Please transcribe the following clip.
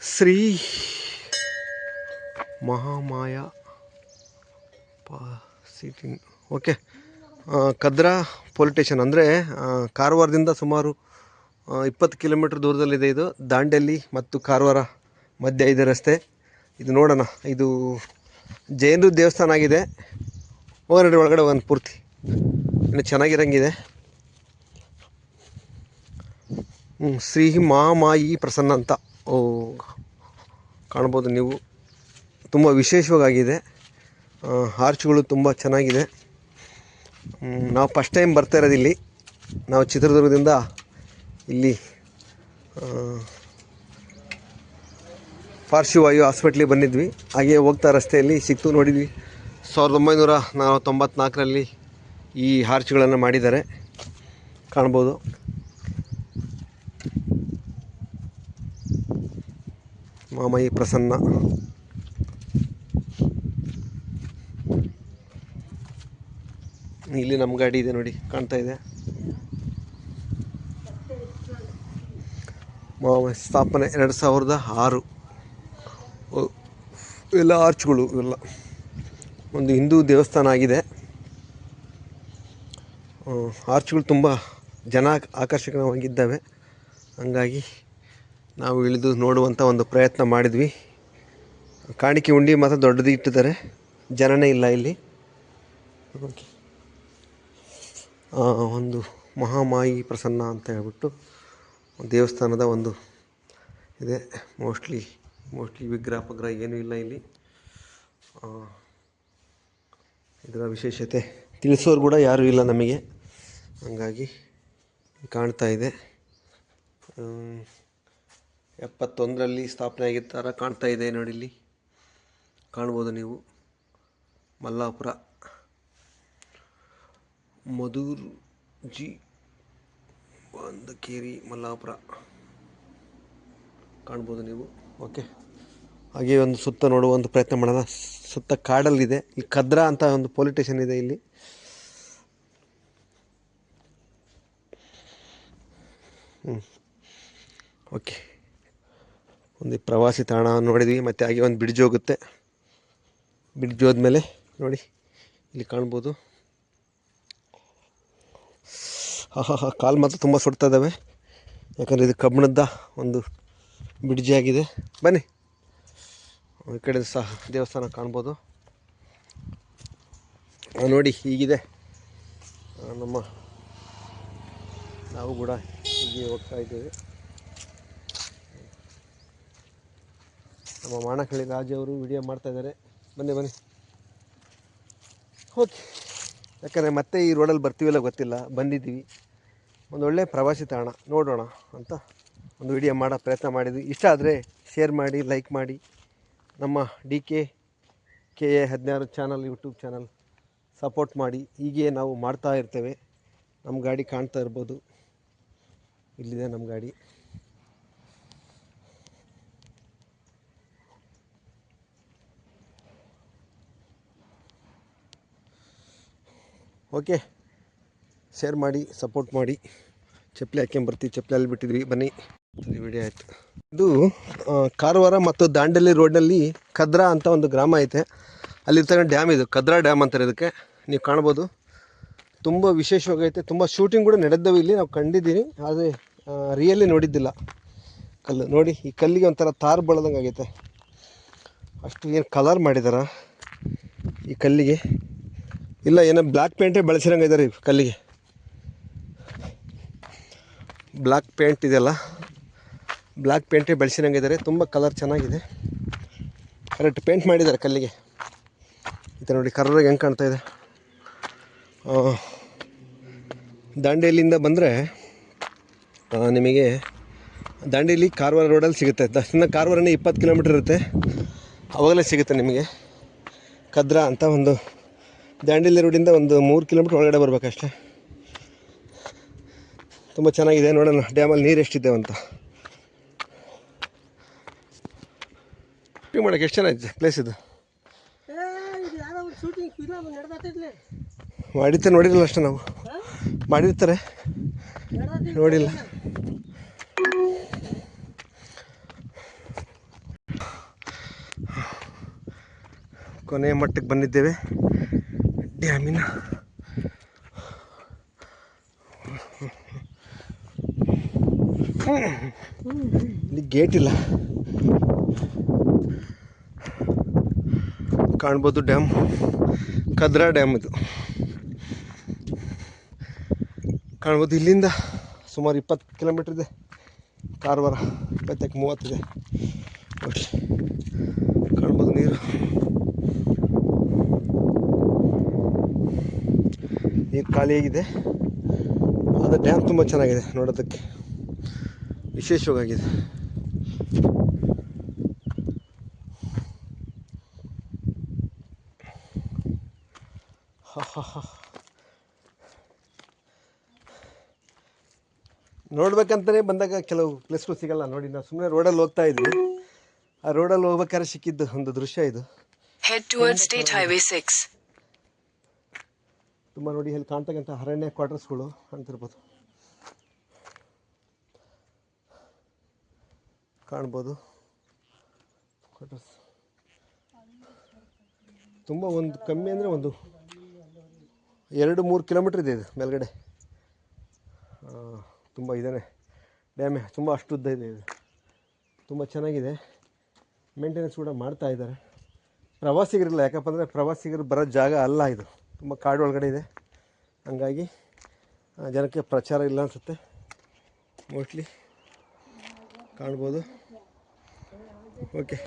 Shri Mahamaya sitting okay. Kadra police station ಅಂದರೆ ಕಾರವಾರದಿಂದ ಸುಮಾರು 20 kilometre ದೂರದಲ್ಲಿದೆ. ಇದು ದಾಂಡೇಲಿ ಮತ್ತು ಕಾರವಾರ ಮಧ್ಯ ಇದೆ ರಸ್ತೆ. ಇದು ನೋಡೋಣ, ಇದು ಜೈನರ ದೇವಸ್ಥಾನ ಆಗಿದೆ. ಹೋಗೋಣ ಒಳಗಡೆ ಒಂದು ಪೂರ್ತಿ ಇನ್ನು ಚೆನ್ನಾಗಿರಂಗಿದೆ. ಶ್ರೀ ಮಹಾಮಾಯಿ ಪ್ರಸನ್ನ ಅಂತ ಕಾಣ್ಬೋದು ನೀವು. ತುಂಬ ವಿಶೇಷವಾಗಿದೆ. ಆರ್ಚ್ಗಳು ತುಂಬ ಚೆನ್ನಾಗಿದೆ. ನಾವು ಫಸ್ಟ್ ಟೈಮ್ ಬರ್ತಾ ಇರೋದು ಇಲ್ಲಿ. ನಾವು ಚಿತ್ರದುರ್ಗದಿಂದ ಇಲ್ಲಿ ಪಾರ್ಶ್ವವಾಯು ಹಾಸ್ಪಿಟ್ಲಿಗೆ ಬಂದಿದ್ವಿ. ಹಾಗೆ ಹೋಗ್ತಾ ರಸ್ತೆಯಲ್ಲಿ ಸಿಕ್ತು, ನೋಡಿದ್ವಿ. 1994ರಲ್ಲಿ ಈ ಆರ್ಚ್ಗಳನ್ನು ಮಾಡಿದ್ದಾರೆ, ಕಾಣ್ಬೋದು. ಮಹಾಮಾಯಿ ಪ್ರಸನ್ನ. ಇಲ್ಲಿ ನಮ್ಮ ಗಾಡಿ ಇದೆ ನೋಡಿ, ಕಾಣ್ತಾ ಇದೆ. ಮಹಾಮಾಯಿ ಸ್ಥಾಪನೆ 2006. ಎಲ್ಲ ಆರ್ಚ್ಗಳು ಇವೆಲ್ಲ ಒಂದು ಹಿಂದೂ ದೇವಸ್ಥಾನ ಆಗಿದೆ. ಆರ್ಚ್ಗಳು ತುಂಬ ಜನ ಆಕರ್ಷಕವಾಗಿದ್ದಾವೆ. ಹಂಗಾಗಿ ನಾವು ಇಳಿದು ನೋಡುವಂಥ ಒಂದು ಪ್ರಯತ್ನ ಮಾಡಿದ್ವಿ. ಕಾಣಿಕೆ ಉಂಡಿ ಮಾತ್ರ ದೊಡ್ಡದು ಇಟ್ಟಿದ್ದಾರೆ, ಜನನೇ ಇಲ್ಲ ಇಲ್ಲಿ. ಒಂದು ಮಹಾಮಾಯಿ ಪ್ರಸನ್ನ ಅಂತ ಹೇಳ್ಬಿಟ್ಟು ದೇವಸ್ಥಾನದ ಒಂದು ಇದೆ. ಮೋಸ್ಟ್ಲಿ ವಿಗ್ರಹ ಏನೂ ಇಲ್ಲ ಇಲ್ಲಿ. ಇದರ ವಿಶೇಷತೆ ತಿಳಿಸೋರು ಕೂಡ ಯಾರೂ ಇಲ್ಲ ನಮಗೆ, ಹಂಗಾಗಿ ಕಾಣ್ತಾ ಇದೆ. 71ರಲ್ಲಿ ಸ್ಥಾಪನೆ ಆಗಿದ್ದ ಥರ ಕಾಣ್ತಾ ಇದೆ ನೋಡಿ. ಇಲ್ಲಿ ಕಾಣ್ಬೋದು ನೀವು. ಮಲ್ಲಾಪುರ ಮಧುರ್ಜಿ ಬಂದಕೇರಿ ಮಲ್ಲಾಪುರ ಕಾಣ್ಬೋದು ನೀವು. ಓಕೆ, ಹಾಗೆ ಒಂದು ಸುತ್ತ ನೋಡುವಂಥ ಪ್ರಯತ್ನ ಮಾಡೋಣ. ಸುತ್ತ ಕಾಡಲ್ಲಿದೆ. ಇಲ್ಲಿ ಕದ್ರಾ ಅಂತ ಒಂದು ಪೊಲೀಸ್ ಸ್ಟೇಷನ್ ಇದೆ ಇಲ್ಲಿ. ಓಕೆ, ಒಂದು ಪ್ರವಾಸಿ ತಾಣ ನೋಡಿದ್ವಿ. ಮತ್ತು ಹಾಗೆ ಒಂದು ಬ್ರಿಡ್ಜ್ ಹೋಗುತ್ತೆ. ಬ್ರಿಡ್ಜ್ ಹೋದ್ಮೇಲೆ ನೋಡಿ ಇಲ್ಲಿ ಕಾಣ್ಬೋದು. ಕಾಲು ಮಾತ್ರ ತುಂಬ ಸುಡ್ತಾ ಇದ್ದಾವೆ, ಯಾಕಂದರೆ ಇದು ಕಬ್ಬಿಣದ ಒಂದು ಬ್ರಿಡ್ಜ್ ಆಗಿದೆ. ಬನ್ನಿ, ಈ ಕಡೆ ಸಹ ದೇವಸ್ಥಾನ ಕಾಣ್ಬೋದು ನೋಡಿ. ಹೀಗಿದೆ ನಾವು ಕೂಡ ಹೀಗೆ ಹೋಗ್ತಾ ಇದ್ದೇವೆ. ನಮ್ಮ ಮಾಣಕಳ್ಳಿ ರಾಜವರು ವಿಡಿಯೋ ಮಾಡ್ತಾಯಿದ್ದಾರೆ. ಬನ್ನಿ ಓಕೆ. ಯಾಕಂದರೆ ಮತ್ತೆ ಈ ರೋಡಲ್ಲಿ ಬರ್ತೀವಿಲ್ಲ ಗೊತ್ತಿಲ್ಲ, ಬಂದಿದ್ದೀವಿ. ಒಂದು ಒಳ್ಳೆಯ ಪ್ರವಾಸಿ ತಾಣ ನೋಡೋಣ ಅಂತ ಒಂದು ವಿಡಿಯೋ ಮಾಡೋ ಪ್ರಯತ್ನ ಮಾಡಿದ್ವಿ. ಇಷ್ಟ ಆದರೆ ಶೇರ್ ಮಾಡಿ, ಲೈಕ್ ಮಾಡಿ. ನಮ್ಮ DKKA16 channel, YouTube channel support ಮಾಡಿ. ಹೀಗೆ ನಾವು ಮಾಡ್ತಾ ಇರ್ತೇವೆ. ನಮ್ಮ ಗಾಡಿ ಕಾಣ್ತಾ ಇರ್ಬೋದು, ಇಲ್ಲಿದೆ ನಮ್ಮ ಗಾಡಿ. ಓಕೆ, ಶೇರ್ ಮಾಡಿ, ಸಪೋರ್ಟ್ ಮಾಡಿ. ಚಪ್ಪಲಿ ಹಾಕ್ಕೊಂಬರ್ತೀವಿ, ಚಪ್ಪಲಿ ಅಲ್ಲಿ ಬಿಟ್ಟಿದ್ವಿ. ಬನ್ನಿ, ಸರಿ, ವಿಡಿಯೋ ಆಯಿತು. ಇದು ಕಾರವಾರ ಮತ್ತು ದಾಂಡೇಲಿ ರೋಡ್ನಲ್ಲಿ ಕದ್ರಾ ಅಂತ ಒಂದು ಗ್ರಾಮ ಐತೆ. ಅಲ್ಲಿರ್ತಕ್ಕಂಥ ಡ್ಯಾಮ್ ಇದು, ಕದ್ರಾ ಡ್ಯಾಮ್ ಅಂತಾರೆ ಇದಕ್ಕೆ. ನೀವು ಕಾಣ್ಬೋದು, ತುಂಬ ವಿಶೇಷವಾಗೈತೆ. ತುಂಬ ಶೂಟಿಂಗ್ ಕೂಡ ನಡೆದವು ಇಲ್ಲಿ, ನಾವು ಕಂಡಿದ್ದೀನಿ. ಆದರೆ ರಿಯಲಿ ನೋಡಿದ್ದಿಲ್ಲ. ಕಲ್ಲು ನೋಡಿ, ಈ ಕಲ್ಲಿಗೆ ಒಂಥರ ತಾರು ಬಳದಂಗೆ ಆಗೈತೆ. ಅಷ್ಟು ಏನು ಕಲರ್ ಮಾಡಿದಾರ ಈ ಕಲ್ಲಿಗೆ. ಇಲ್ಲ, ಏನೋ ಬ್ಲ್ಯಾಕ್ ಪೇಂಟೇ ಬಳಸಿರಂಗೆ ಇದ್ದಾರೆ ಈ ಕಲ್ಲಿಗೆ. ಬ್ಲ್ಯಾಕ್ ಪೇಂಟ್ ಇದೆಯಲ್ಲ, ಬ್ಲ್ಯಾಕ್ ಪೇಂಟೇ ಬಳಸಿರಂಗೆ ಇದ್ದಾರೆ. ತುಂಬ ಕಲರ್ ಚೆನ್ನಾಗಿದೆ, ಕರೆಕ್ಟ್ ಪೇಂಟ್ ಮಾಡಿದ್ದಾರೆ ಕಲ್ಲಿಗೆ. ಈ ಥರ ನೋಡಿ ಕರ್ರಾಗಿ ಹೆಂಗೆ ಕಾಣ್ತಾ ಇದೆ. ದಾಂಡೇಲಿಯಿಂದ ಬಂದರೆ ನಿಮಗೆ ದಾಂಡೇಲಿ ಕಾರವಾರ ರೋಡಲ್ಲಿ ಸಿಗುತ್ತೆ. ದಕ್ಷಿಣ ಕಾರವಾರನೇ 20 ಕಿಲೋಮೀಟ್ರ್ ಇರುತ್ತೆ, ಅವಾಗಲೇ ಸಿಗುತ್ತೆ ನಿಮಗೆ. ಕದ್ರಾ ಅಂತ ಒಂದು ದಾಂಡೇಲಿ ರೋಡಿಂದ ಒಂದು 3 ಕಿಲೋಮೀಟ್ರ್ ಒಳಗಡೆ ಬರಬೇಕಷ್ಟೆ. ತುಂಬ ಚೆನ್ನಾಗಿದೆ. ನೋಡೋಣ ಡ್ಯಾಮಲ್ಲಿ ನೀರು ಎಷ್ಟಿದ್ದೇವೆ ಅಂತ. ಶೂಟಿಂಗ್ ಮಾಡೋಕ್ಕೆ ಎಷ್ಟು ಚೆನ್ನಾಗಿದೆ ಪ್ಲೇಸ್ ಇದು. ಮಾಡಿರ್ತಾರೆ, ನೋಡಿರಲ್ಲ ಅಷ್ಟೇ. ನಾವು ಮಾಡಿರ್ತಾರೆ, ನೋಡಿಲ್ಲ. ಕೊನೆಯ ಮಟ್ಟಕ್ಕೆ ಬಂದಿದ್ದೇವೆ ಡ್ಯಾಮಿನ. ಇಲ್ಲಿ ಗೇಟ್ ಇಲ್ಲ, ಕಾಣ್ಬೋದು ಡ್ಯಾಮ್. ಕದ್ರಾ ಡ್ಯಾಮ್ ಇದು ಕಾಣ್ಬೋದು. ಇಲ್ಲಿಂದ ಸುಮಾರು 20 ಕಿಲೋಮೀಟ್ರ್ ಇದೆ ಕಾರವಾರ. 20-30 ಇದೆ ಓಕೆ. ಕಾಣ್ಬೋದು ನೀರು ಖಾಲಿಯಾಗಿದೆ. ಅದು ಡ್ಯಾಮ್ ತುಂಬ ಚೆನ್ನಾಗಿದೆ ನೋಡೋದಕ್ಕೆ, ವಿಶೇಷವಾಗಿದೆ. ನೋಡ್ಬೇಕಂತಲೇ ಬಂದಾಗ ಕೆಲವು ಪ್ಲೇಸ್ಗಳು ಸಿಗಲ್ಲ ನೋಡಿ. ನಾವು ಸುಮ್ಮನೆ ರೋಡಲ್ಲಿ ಹೋಗ್ತಾ ಇದ್ವಿ, ಆ ರೋಡಲ್ಲಿ ಹೋಗ್ಬೇಕಾದ್ರೆ ಸಿಕ್ಕಿದ್ದು ಒಂದು ದೃಶ್ಯ ಇದು. ತುಂಬ ನೋಡಿ ಇಲ್ಲಿ ಕಾಣ್ತಕ್ಕಂಥ ಅರಣ್ಯ ಕ್ವಾರ್ಟರ್ಸ್ಗಳು ಅಂತಿರ್ಬೋದು, ಕಾಣ್ಬೋದು ಕ್ವಾರ್ಟರ್ಸ್. ತುಂಬ ಒಂದು ಕಮ್ಮಿ ಅಂದರೆ ಒಂದು 2-3 ಕಿಲೋಮೀಟ್ರ್ ಇದೆ ಇದು ಮೇಲ್ಗಡೆ. ತುಂಬ ಇದೇನೆ ಡ್ಯಾಮೆ, ತುಂಬ ಅಷ್ಟು ಉದ್ದ ಇದೆ ಇದು. ತುಂಬ ಚೆನ್ನಾಗಿದೆ, ಮೇಂಟೆನೆನ್ಸ್ ಕೂಡ ಮಾಡ್ತಾ ಇದ್ದಾರೆ. ಪ್ರವಾಸಿಗರಿಲ್ಲ, ಯಾಕಪ್ಪ ಅಂದರೆ ಪ್ರವಾಸಿಗರು ಬರೋ ಜಾಗ ಅಲ್ಲ ಇದು, ತುಂಬ ಕಾಡು ಒಳಗಡೆ ಇದೆ. ಹಂಗಾಗಿ ಜನಕ್ಕೆ ಪ್ರಚಾರ ಇಲ್ಲ ಅನಿಸುತ್ತೆ ಮೋಸ್ಟ್ಲಿ. ಕಾಣ್ಬೋದು ಓಕೆ.